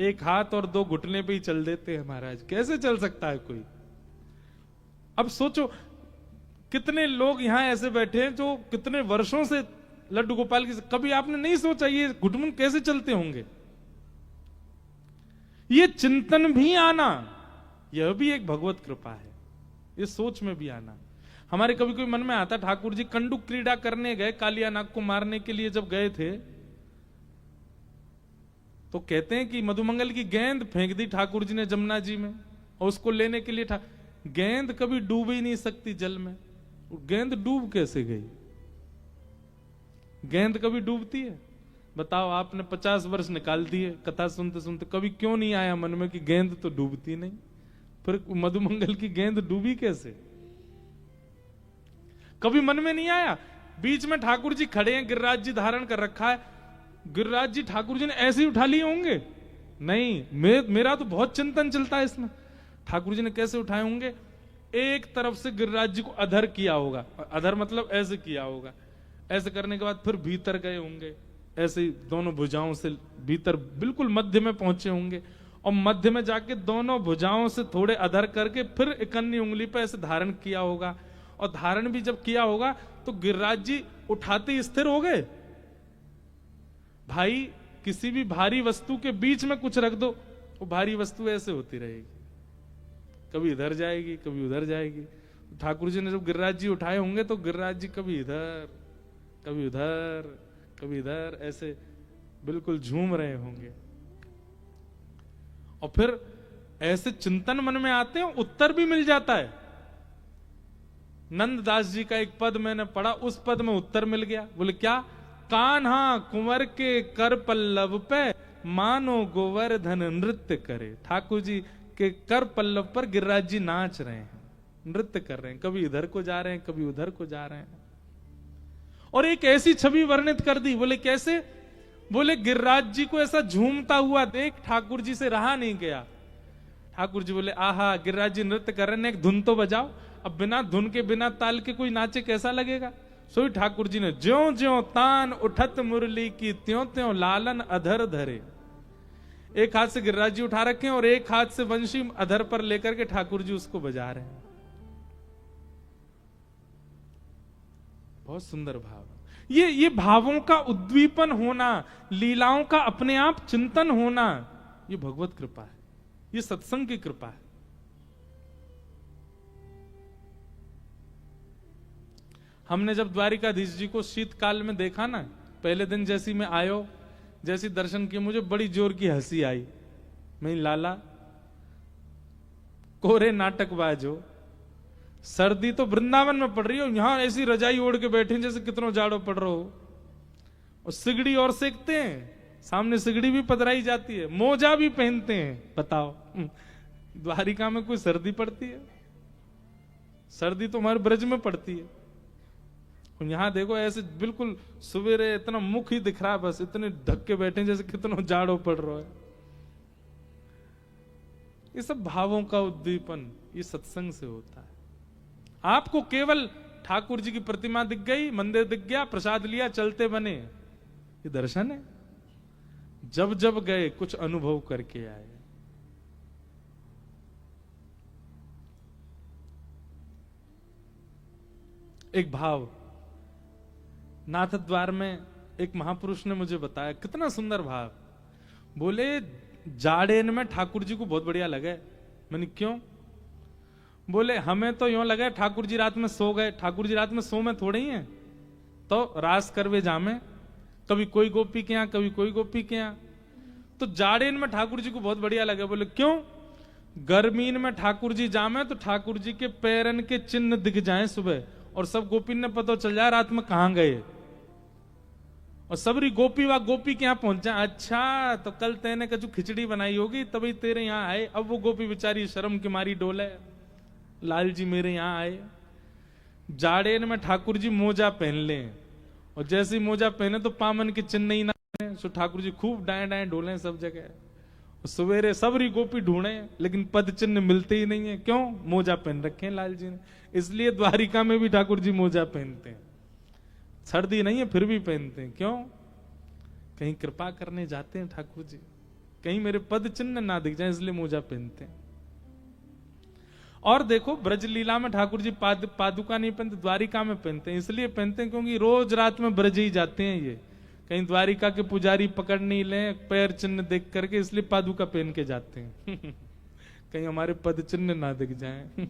एक हाथ और 2 घुटने पे ही चल देते हैं महाराज। कैसे चल सकता है कोई? अब सोचो कितने लोग यहां ऐसे बैठे हैं जो कितने वर्षों से लड्डू गोपाल की, कभी आपने नहीं सोचा ये घुटमुन कैसे चलते होंगे? ये चिंतन भी आना, यह भी एक भगवत कृपा है। ये सोच में भी आना। हमारे कभी कोई मन में आता, ठाकुर जी कंडुक क्रीड़ा करने गए, कालिया नाग को मारने के लिए जब गए थे, तो कहते हैं कि मधुमंगल की गेंद फेंक दी ठाकुर जी ने जमुना जी में, और उसको लेने के लिए गेंद कभी डूब ही नहीं सकती जल में। गेंद डूब कैसे गई? गेंद कभी डूबती है? बताओ, आपने 50 वर्ष निकाल दिए कथा सुनते सुनते, कभी क्यों नहीं आया मन में कि गेंद तो डूबती नहीं? फिर मधुमंगल की गेंद डूबी कैसे? कभी मन में नहीं आया? बीच में ठाकुर जी खड़े हैं, गिरिराज जी धारण कर रखा है, गिरिराज जी ठाकुर जी ने ऐसे ही उठा लिए होंगे? नहीं, मेरा तो बहुत चिंतन चलता है इसमें। ठाकुर जी ने कैसे उठाए होंगे? एक तरफ से गिरिराज जी को अधर किया होगा, अधर मतलब ऐसे किया होगा, ऐसे करने के बाद फिर भीतर गए होंगे, ऐसे ही दोनों भुजाओं से भीतर बिल्कुल मध्य में पहुंचे होंगे, और मध्य में जाके दोनों भुजाओं से थोड़े अधर करके फिर इकन्नी उंगली पे ऐसे धारण किया होगा। और धारण भी जब किया होगा तो गिरिराज जी उठाते ही स्थिर हो गए। भाई, किसी भी भारी वस्तु के बीच में कुछ रख दो, वो भारी वस्तु ऐसे होती रहेगी, कभी इधर जाएगी कभी उधर जाएगी। ठाकुर जी ने जब गिरिराज जी उठाए होंगे तो गिरिराज जी कभी इधर कभी इधर ऐसे बिल्कुल झूम रहे होंगे। और फिर ऐसे चिंतन मन में आते हैं, उत्तर भी मिल जाता है। नंददास जी का एक पद मैंने पढ़ा, उस पद में उत्तर मिल गया। बोले क्या? कान्हा कुंवर के कर पल्लव पे मानो गोवर्धन नृत्य करे। ठाकुर जी के कर पल्लव पर गिरिराज जी नाच रहे हैं, नृत्य कर रहे हैं, कभी इधर को जा रहे हैं, कभी उधर को जा रहे हैं। और एक ऐसी छवि वर्णित कर दी। बोले कैसे? बोले गिरिराज जी को ऐसा झूमता हुआ देख ठाकुर जी से रहा नहीं गया। ठाकुर जी बोले आहा, गिरिराज जी नृत्य कर रहे हैं, एक धुन तो बजाओ। अब बिना धुन के बिना ताल के कोई नाचे कैसा लगेगा? सोई ठाकुर जी ने ज्यों ज्यों तान उठत मुरली की त्यों त्यों लालन अधर धरे। एक हाथ से गिरिराज जी उठा रखे हैं और एक हाथ से वंशी अधर पर लेकर के ठाकुर जी उसको बजा रहे हैं। बहुत सुंदर भाव। ये भावों का उद्दीपन होना, लीलाओं का अपने आप चिंतन होना, ये भगवत कृपा है, ये सत्संग की कृपा है। हमने जब द्वारिकाधीश जी को शीतकाल में देखा ना, पहले दिन जैसी मैं आयो, जैसी दर्शन किए, मुझे बड़ी जोर की हंसी आई। मैं लाला कोरे नाटकबाज हो, सर्दी तो वृंदावन में पड़ रही हो, यहां ऐसी रजाई ओढ़ के बैठे जैसे कितना जाड़ो पड़ रहा हो। और सिगड़ी और सेकते हैं, सामने सिगड़ी भी पधराई जाती है, मोजा भी पहनते हैं। बताओ द्वारिका में कोई सर्दी पड़ती है? सर्दी तो हमारे ब्रज में पड़ती है। यहां देखो ऐसे बिल्कुल सवेरे इतना मुख ही दिख रहा है, बस इतने ढक के बैठे जैसे कितना जाड़ो पड़ रहा है। ये सब भावों का उद्दीपन ये सत्संग से होता है। आपको केवल ठाकुर जी की प्रतिमा दिख गई, मंदिर दिख गया, प्रसाद लिया, चलते बने, ये दर्शन है? जब जब गए कुछ अनुभव करके आए। एक भाव नाथ द्वार में एक महापुरुष ने मुझे बताया, कितना सुंदर भाव। बोले जाड़ेन में ठाकुर जी को बहुत बढ़िया लगे। मैंने क्यों? बोले हमें तो यूं लगे ठाकुर जी रात में सो गए। ठाकुर जी रात में सो में थोड़े ही हैं, तो रास करवे जामे, कभी कोई गोपी के यहां, कभी कोई गोपी के यहां। तो जाड़ेन में ठाकुर जी को बहुत बढ़िया लगे। बोले क्यों? गर्मीन में ठाकुर जी जामे तो ठाकुर जी के पैरन के चिन्ह दिख जाएं सुबह, और सब गोपी ने पता चल जाए रात में कहां गए, और सबरी गोपी व गोपी के यहां पहुंचा। अच्छा, तो कल तेने कछु खिचड़ी बनाई होगी तभी तेरे यहां आए। अब वो गोपी बेचारी शर्म की मारी डोले, लाल जी मेरे यहां आए। जाड़ेन में ठाकुर जी मोजा पहन ले, और जैसे ही मोजा पहने तो पामन के चिन्ह ही ना है, सो ठाकुर जी खूब डाए डाए डोले सब जगह। सवेरे सबरी गोपी ढूंढे, लेकिन पद चिन्ह मिलते ही नहीं है। क्यों? मोजा पहन रखे हैं लाल जी ने। इसलिए द्वारिका में भी ठाकुर जी मोजा पहनते हैं। सर्दी नहीं है फिर भी पहनते हैं। क्यों? कहीं कृपा करने जाते हैं ठाकुर जी, कहीं मेरे पद चिन्ह ना दिख जाए, इसलिए मोजा पहनते हैं। और देखो ब्रज लीला में ठाकुर जी पादुका नहीं पहनते, द्वारिका में पहनते हैं। इसलिए पहनते हैं क्योंकि रोज रात में ब्रज ही जाते हैं ये, कहीं द्वारिका के पुजारी पकड़ नहीं ले पैर चिन्ह देख करके, इसलिए पादुका पहन के जाते हैं कहीं हमारे पद चिन्ह ना दिख जाए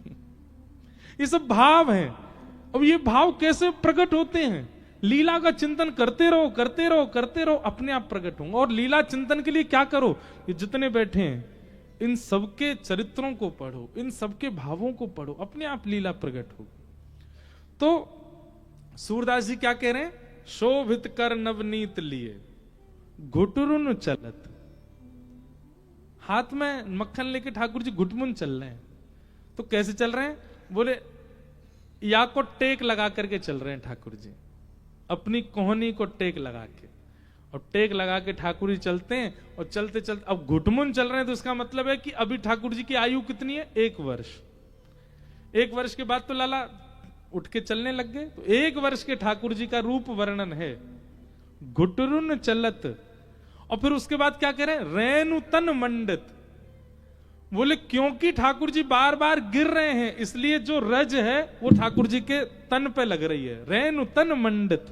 ये सब भाव हैं। अब ये भाव कैसे प्रकट होते हैं? लीला का चिंतन करते रहो, करते रहो, करते रहो, अपने आप प्रकट होंगे। और लीला चिंतन के लिए क्या करो? ये जितने बैठे हैं इन सबके चरित्रों को पढ़ो, इन सबके भावों को पढ़ो, अपने आप लीला प्रकट हो। तो सूरदास जी क्या कह रहे हैं? शोभित कर नवनीत लिए घुटरुन चलत। हाथ में मक्खन लेके ठाकुर जी घुटमुन चल रहे हैं। तो कैसे चल रहे हैं? बोले या को टेक लगा करके चल रहे हैं ठाकुर जी, अपनी कोहनी को टेक लगा के, और टेक लगा के ठाकुर जी चलते हैं। और चलते चलते अब घुटमुन चल रहे हैं, तो इसका मतलब है कि अभी ठाकुर जी की आयु कितनी है? 1 वर्ष। 1 वर्ष के बाद तो लाला उठ के चलने लग गए। तो 1 वर्ष के ठाकुर जी का रूप वर्णन है, घुटरुन चलत। और फिर उसके बाद क्या कह रहे हैं? रेणु तन मंडित। बोले क्योंकि ठाकुर जी बार बार गिर रहे हैं, इसलिए जो रज है वो ठाकुर जी के तन पे लग रही है। रेणु तन मंडित।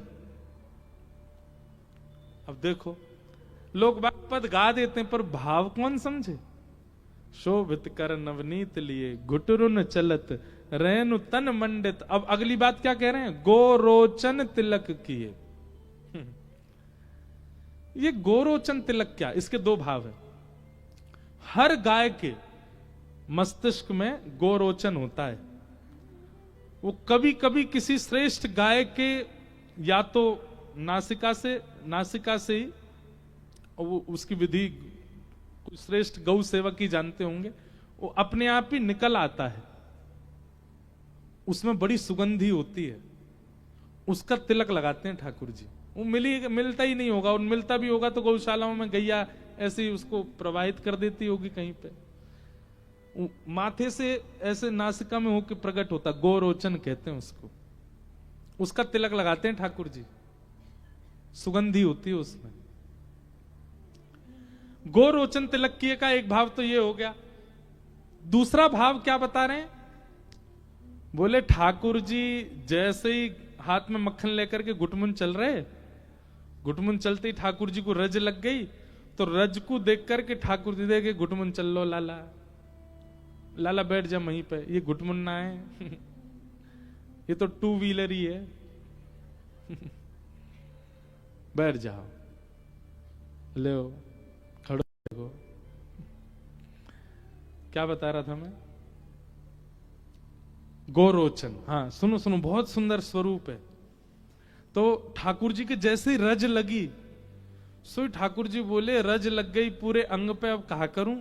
अब देखो लोग बात पद गा देते हैं, पर भाव कौन समझे? शोभित कर नवनीत लिए घुटरुन चलत रेणु तन मंडित। अब अगली बात क्या कह रहे हैं? गोरोचन तिलक किए। ये गोरोचन तिलक क्या, इसके दो भाव है। हर गाय के मस्तिष्क में गोरोचन होता है। वो कभी कभी किसी श्रेष्ठ गाय के या तो नासिका से ही, और वो उसकी विधि श्रेष्ठ गौ सेवक ही जानते होंगे, वो अपने आप ही निकल आता है। उसमें बड़ी सुगंधी होती है, उसका तिलक लगाते हैं ठाकुर जी। वो मिलता ही नहीं होगा, और मिलता भी होगा तो गौशालाओं में गैया ऐसे ही उसको प्रवाहित कर देती होगी कहीं पे। माथे से ऐसे नासिका में होकर प्रकट होता, गोरोचन कहते हैं उसको। उसका तिलक लगाते हैं ठाकुर जी, सुगंधी होती है उसमें। गोरोचन तिलक किए का एक भाव तो ये हो गया। दूसरा भाव क्या बता रहे हैं? बोले ठाकुर जी जैसे ही हाथ में मक्खन लेकर के घुटमुन चल रहे, घुटमुन चलते ही ठाकुर जी को रज लग गई, तो रज को देख करके ठाकुर जी देखे घुटमुन चल लो लाला, लाला बैठ जा वहीं पे, ये घुटमुन ना है ये तो टू व्हीलर ही है बैठ जाओ, ले खड़ो देखो। क्या बता रहा था मैं? गोरोचन। हाँ सुनो सुनो, बहुत सुंदर स्वरूप है। तो ठाकुर जी के जैसे रज लगी, सो ठाकुर जी बोले रज लग गई पूरे अंग पे, अब कहा करूं।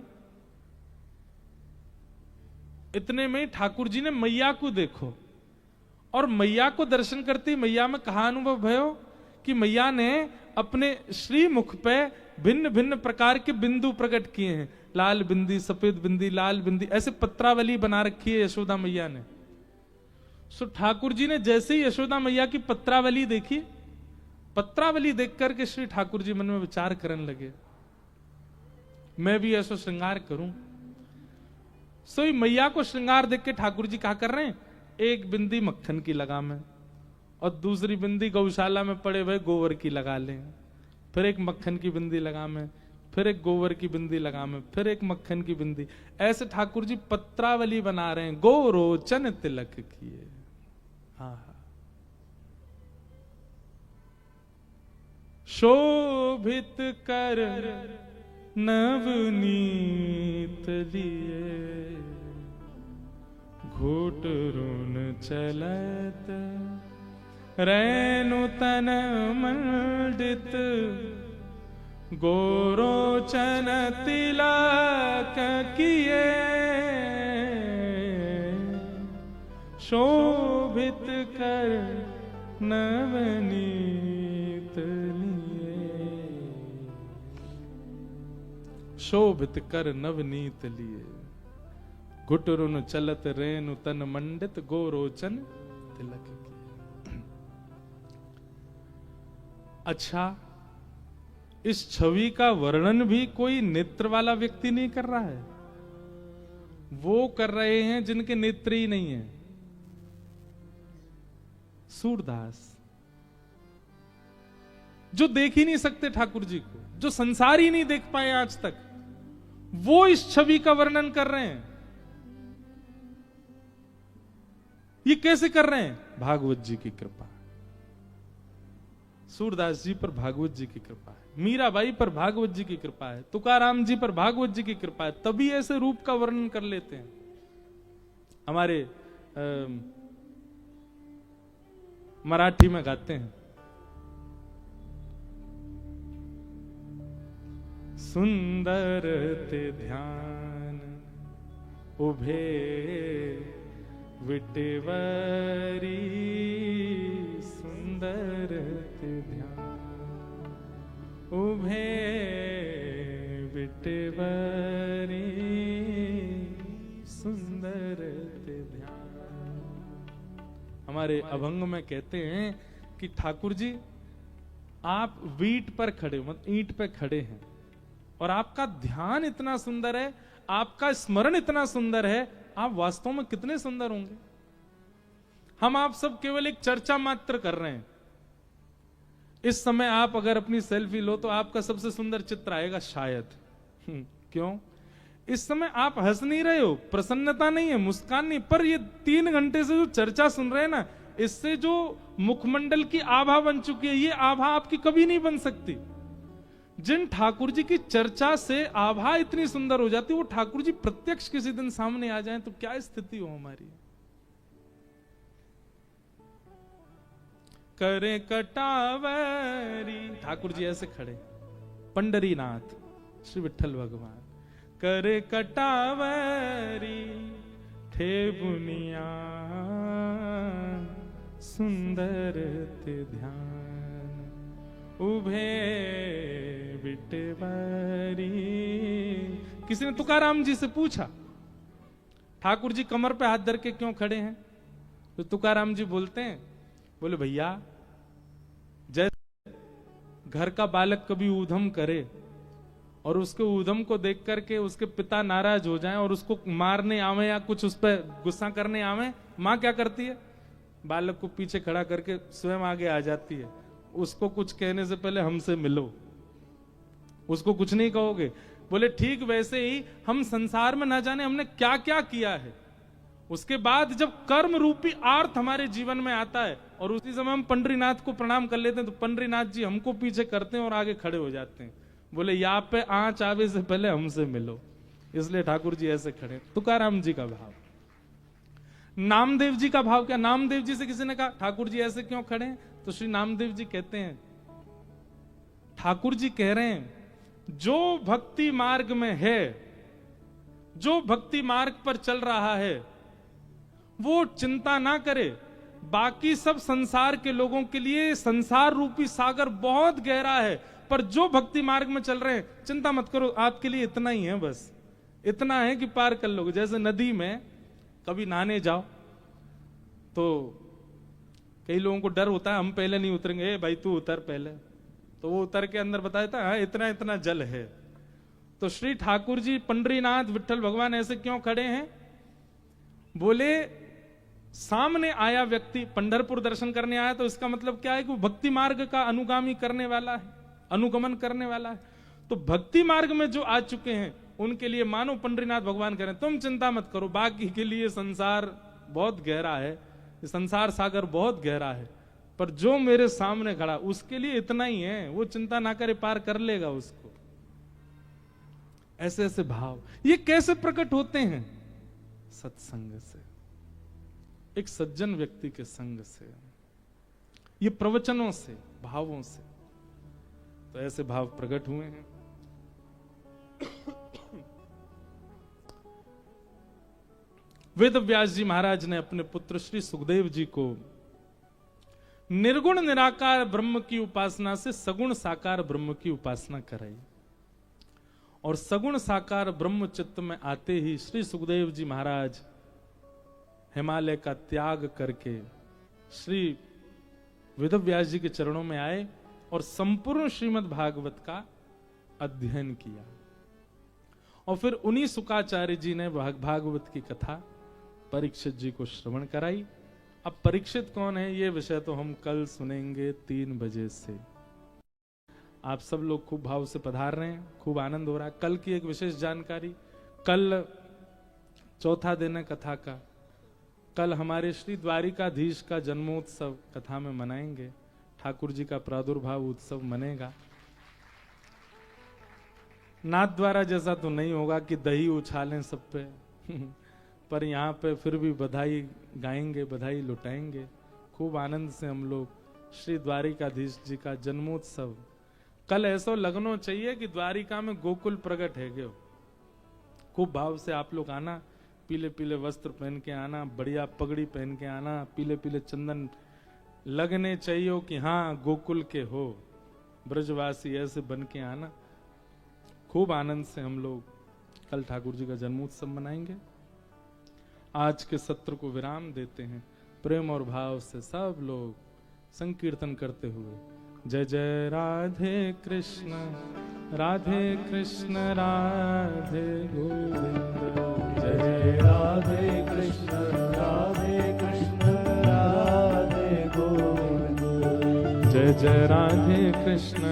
इतने में ठाकुर जी ने मैया को देखो, और मैया को दर्शन करते मैया में कहा अनुभव भयो कि मैया ने अपने श्री मुख पे भिन्न भिन्न प्रकार के बिंदु प्रकट किए हैं। लाल बिंदी, सफेद बिंदी, लाल बिंदी, ऐसे पत्रावली बना रखी है यशोदा मैया ने। सो ठाकुर जी ने जैसे ही यशोदा मैया की पत्रावली देखी, पत्रावली देख करके श्री ठाकुर जी मन में विचार करने लगे, मैं भी ऐसा श्रृंगार करूं। सो मैया को श्रृंगार देख के ठाकुर जी क्या कर रहे हैं? एक बिंदी मक्खन की लगा में, और दूसरी बिंदी गौशाला में पड़े हुए गोबर की लगा लें, फिर एक मक्खन की बिंदी लगा में, फिर एक गोबर की बिंदी लगा में, फिर एक मक्खन की बिंदी। ऐसे ठाकुर जी पत्रावली बना रहे हैं, गोरोचन तिलक किए। हाँ, शोभित कर नवनीत लिए, घोटरुन चलत रैनु तन मंडित, गोरोचन तिलक किए, शोभित कर नवनीत लिए, शोभित कर नवनीत लिए, घुटरुन चलत रेनु तन मंडित, गोरोचन तिलक किए। अच्छा, इस छवि का वर्णन भी कोई नेत्र वाला व्यक्ति नहीं कर रहा है, वो कर रहे हैं जिनके नेत्र ही नहीं है। सूरदास, जो देख ही नहीं सकते ठाकुर जी को, जो संसार ही नहीं देख पाए आज तक, वो इस छवि का वर्णन कर रहे हैं। ये कैसे कर रहे हैं? भागवत जी की कृपा। सूरदास जी पर भागवत जी की कृपा है, मीराबाई पर भागवत जी की कृपा है, तुकाराम जी पर भागवत जी की कृपा है, तभी ऐसे रूप का वर्णन कर लेते हैं। हमारे मराठी में गाते हैं, सुंदर ते ध्यान उभे विटेवरी, सुंदर ते ध्यान उभे विटेवरी, सुंदर ते ध्यान। हमारे अभंग में कहते हैं कि ठाकुर जी आप वीट पर खड़े, मतलब ईंट पे खड़े हैं, और आपका ध्यान इतना सुंदर है, आपका स्मरण इतना सुंदर है, आप वास्तव में कितने सुंदर होंगे। हम आप सब केवल एक चर्चा मात्र कर रहे हैं। इस समय आप अगर अपनी सेल्फी लो तो आपका सबसे सुंदर चित्र आएगा शायद। क्यों? इस समय आप हंस नहीं रहे हो, प्रसन्नता नहीं है, मुस्कान नहीं, पर ये 3 घंटे से जो चर्चा सुन रहे हैं ना, इससे जो मुखमंडल की आभा बन चुकी है, ये आभा आपकी कभी नहीं बन सकती। जिन ठाकुर जी की चर्चा से आभा इतनी सुंदर हो जाती, वो ठाकुर जी प्रत्यक्ष किसी दिन सामने आ जाएं तो क्या स्थिति हो हमारी। करे कटावरी, ठाकुर जी ऐसे खड़े, पंडरीनाथ श्री विठल भगवान, करे कटावरी ठे बुनिया सुंदर ते ध्यान, उभे बिटवारी। किसी ने तुकाराम जी से पूछा, ठाकुर जी कमर पे हाथ धर के क्यों खड़े हैं? तो तुकाराम जी बोलते हैं, बोले भैया, जैसे घर का बालक कभी ऊधम करे और उसके ऊधम को देख करके उसके पिता नाराज हो जाएं और उसको मारने आवे या कुछ उस पर गुस्सा करने आवे, माँ क्या करती है? बालक को पीछे खड़ा करके स्वयं आगे आ जाती है। उसको कुछ कहने से पहले हमसे मिलो, उसको कुछ नहीं कहोगे। बोले ठीक वैसे ही हम संसार में ना जाने हमने क्या क्या किया है, उसके बाद जब कर्म रूपी आर्थ हमारे जीवन में आता है और उसी समय हम पंडरीनाथ को प्रणाम कर लेते हैं, तो पंडरीनाथ जी हमको पीछे करते हैं और आगे खड़े हो जाते हैं। बोले यहाँ पे आंच आवे से पहले हमसे मिलो, इसलिए ठाकुर जी ऐसे खड़े। तुकाराम जी का भाव। नामदेव जी का भाव क्या? नामदेव जी से किसी ने कहा ठाकुर जी ऐसे क्यों खड़े हैं? तो श्री नामदेव जी कहते हैं, ठाकुर जी कह रहे हैं जो भक्ति मार्ग में है, जो भक्ति मार्ग पर चल रहा है, वो चिंता ना करे। बाकी सब संसार के लोगों के लिए संसार रूपी सागर बहुत गहरा है, पर जो भक्ति मार्ग में चल रहे हैं चिंता मत करो, आपके लिए इतना ही है, बस इतना है कि पार कर लोगे। जैसे नदी में कभी नहाने जाओ तो कई लोगों को डर होता है, हम पहले नहीं उतरेंगे, भाई तू उतर पहले, तो वो उतर के अंदर बताता है हाँ, इतना इतना जल है। तो श्री ठाकुर जी पंडरीनाथ विठल भगवान ऐसे क्यों खड़े हैं? बोले सामने आया व्यक्ति पंढरपुर दर्शन करने आया, तो इसका मतलब क्या है कि वो भक्ति मार्ग का अनुगामी करने वाला है, अनुगमन करने वाला है। तो भक्ति मार्ग में जो आ चुके हैं उनके लिए मानो पंडरीनाथ भगवान कह रहे हैं, तुम चिंता मत करो, बाकी के लिए संसार बहुत गहरा है, संसार सागर बहुत गहरा है, पर जो मेरे सामने खड़ा उसके लिए इतना ही है, वो चिंता ना करे, पार कर लेगा उसको। ऐसे ऐसे भाव ये कैसे प्रकट होते हैं? सत्संग से, एक सज्जन व्यक्ति के संग से, ये प्रवचनों से, भावों से, तो ऐसे भाव प्रकट हुए हैं। वेद व्यास जी महाराज ने अपने पुत्र श्री सुखदेव जी को निर्गुण निराकार ब्रह्म की उपासना से सगुण साकार ब्रह्म की उपासना कराई, और सगुण साकार ब्रह्म चित्त में आते ही श्री सुखदेव जी महाराज हिमालय का त्याग करके श्री वेद व्यास जी के चरणों में आए और संपूर्ण श्रीमद् भागवत का अध्ययन किया। और फिर उन्हीं शुकाचार्य जी ने भागवत की कथा परीक्षित जी को श्रवण कराई। अब परीक्षित कौन है ये विषय तो हम कल सुनेंगे 3 बजे से। आप सब लोग खूब भाव से पधार रहे हैं, खूब आनंद हो रहा है। कल की एक विशेष जानकारी, कल चौथा दिन है कथा का, कल हमारे श्री द्वारिकाधीश का जन्मोत्सव कथा में मनाएंगे, ठाकुर जी का प्रादुर्भाव उत्सव मनेगा। नाथ द्वारा जैसा तो नहीं होगा कि दही उछालें सब पे पर यहाँ पे फिर भी बधाई गाएंगे, बधाई लुटाएंगे। खूब आनंद से हम लोग श्री द्वारिकाधीश जी का जन्मोत्सव, कल ऐसा लगना चाहिए कि द्वारिका में गोकुल प्रकट है गयो। खूब भाव से आप लोग आना, पीले पीले वस्त्र पहन के आना, बढ़िया पगड़ी पहन के आना, पीले पीले चंदन लगने चाहिए कि हाँ गोकुल के हो, ब्रजवासी ऐसे बन के आना। खूब आनंद से हम लोग कल ठाकुर जी का जन्मोत्सव मनाएंगे। आज के सत्र को विराम देते हैं, प्रेम और भाव से सब लोग संकीर्तन करते हुए जय जय राधे कृष्ण राधे कृष्ण राधे गोविंद, जय जय राधे कृष्ण राधे कृष्ण राधे गोविंद, जय जय राधे कृष्ण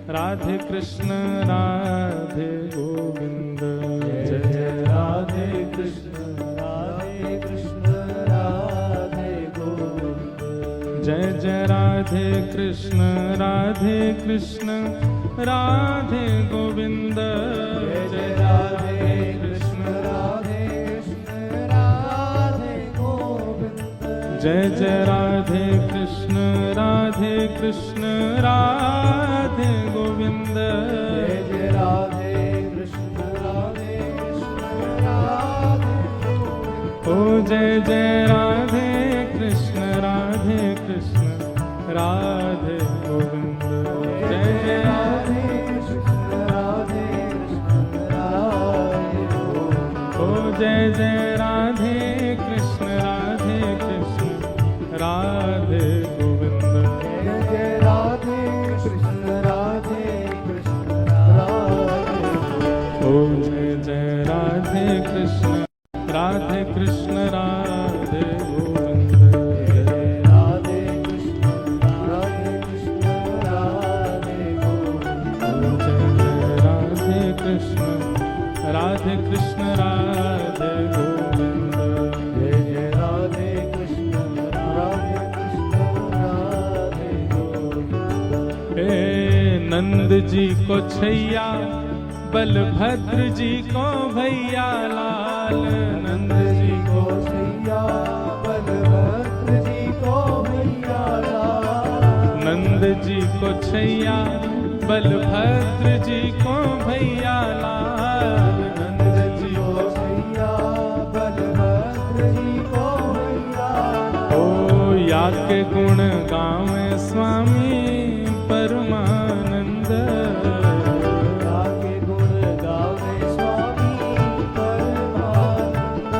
राधे कृष्ण राधे गोविंद, जय जय राधे कृष्ण राधे कृष्ण राधे गोविंद, जय जय राधे कृष्ण राधे गोविंद। जय राधे कृष्ण राधे गोविंद। जय जय राधे कृष्ण राधे गोविंद। जय जय राधे कृष्ण राधे ओ जय जय राधे कृष्ण राधे गोविंद। जय जय राधे कृष्ण राधे ओ जय जय राधे कृष्ण राधे गोविंद। जय जय राधे कृष्ण राधे ओ जय जय राधे कृष्ण राधे गोविंद। जय राधे कृष्ण राधे गोविंद। ओ जय जय राधे कृष्ण राधे गोविंद। जय जय राधे कृष्ण राधे गोविंद। हे नंद जी को छैया बलभद्र जी को भैया लाल। नंद जी को छैया बलभद्र जी को भैया लाल। नंद जी को छैया बलभद्र जी को भैया लाल। नंद जी को छैया बलभद्र जी को भैया लाल। ओ या के गुण गावे स्वामी परमानंद। या के गुण गावे स्वामी परमानंद।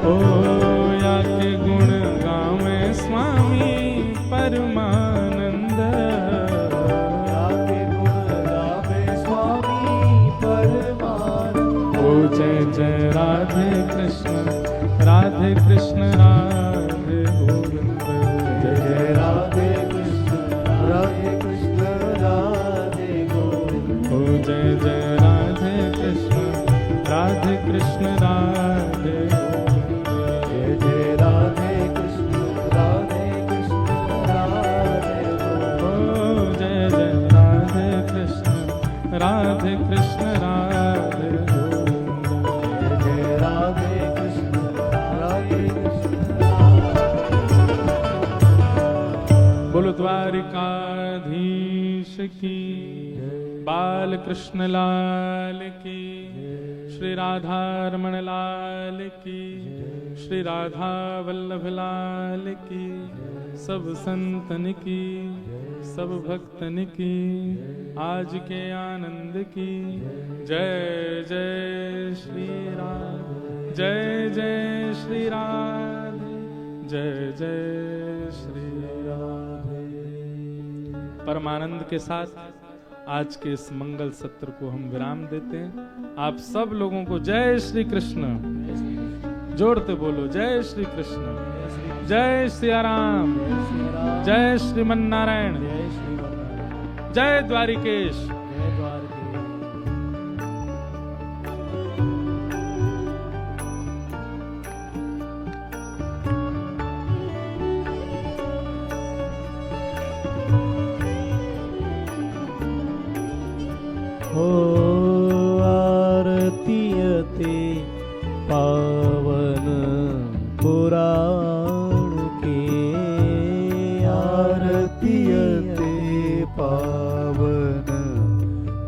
ओ या के गुण गावे स्वामी परमानंद। या के गुण गावे स्वामी परमानंद। ओ जय जय राधे कृष्ण राधे गोविंद। जय जय राधे कृष्ण राधे गोविंद। ओ जय जय राधे कृष्ण राधे गोविंद। जय जय राधे कृष्ण राधे गोविंद। ओ जय जय राधे कृष्ण राधे गोविंद। जय जय राधे कृष्ण राधे बोलो द्वारिकाधीश की, बाल कृष्ण लाल की, श्री राधा रमण लाल की, श्री राधा वल्लभ लाल की, सब संतन की, सब भक्तन की, आज के आनंद की। जय जय श्री राधे, जय जय श्री राधे, जय जय श्री राधे। परमानंद के साथ आज के इस मंगल सत्र को हम विराम देते हैं। आप सब लोगों को जय श्री कृष्ण जोड़ते बोलो, जय श्री कृष्ण, जय सिया राम, जय श्रीमन नारायण, जय द्वारिकेश। हो आरतीयते पावन पुराण के, आरतीयते पावन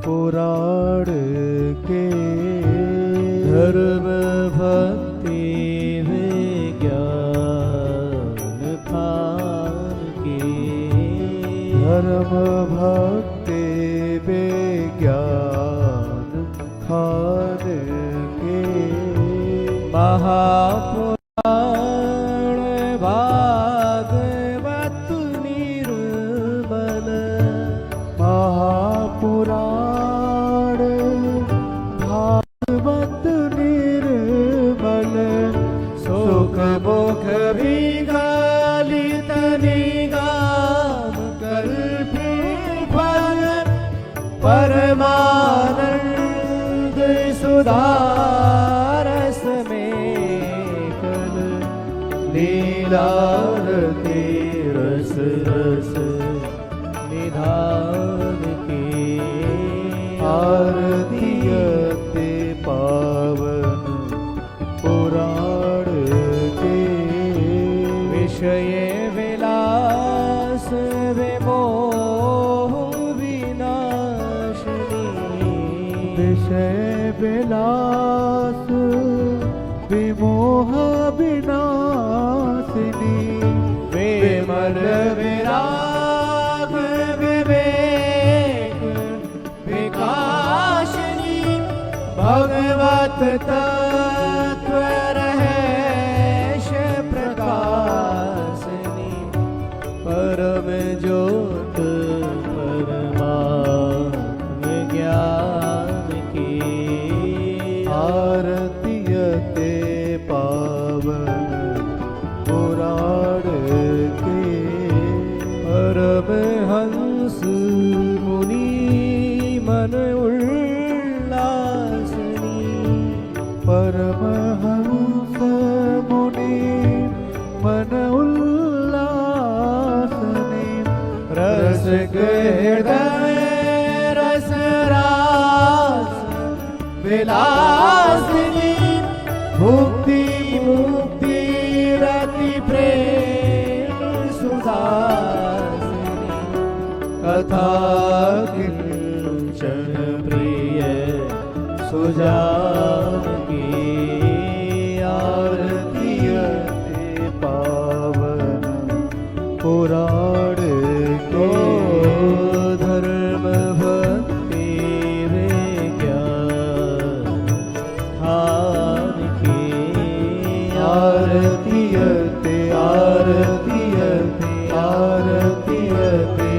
पुराण के, धर्म भक्ति विज्ञान खान के, धर्म भक्ति विज्ञान खान के, महापुराण भागवत निर्मल, महापुराण भागवत निर्मल, सुख मुख विगालित निगाम कल्पे फल, परमानंद सुधारस में कल लीला रस रस निधान के आरतियते पावन पुराण के विषय विलास विमोह विनाशिनी विषय विलास विमोह विनाशिनी विमल विराग विवेक विकाशिनी भगवत तत्व रहस्य प्रकाशिनी परम ज्योत परमात्म ज्ञान की आरतियते पावन पुराण के परम हंस मुनि मन उल्लासनी परम हंस मुनि मन उल्लासनी रस हृदय रस रास विलासिनी मुक्ति मुक्ति रति प्रेम सुधासिनी कथा किंचन प्रिय सुजान की आरतियते पावन पुराण को धर्म भक्ति विज्ञान की आरतियते आरतियते आरतियते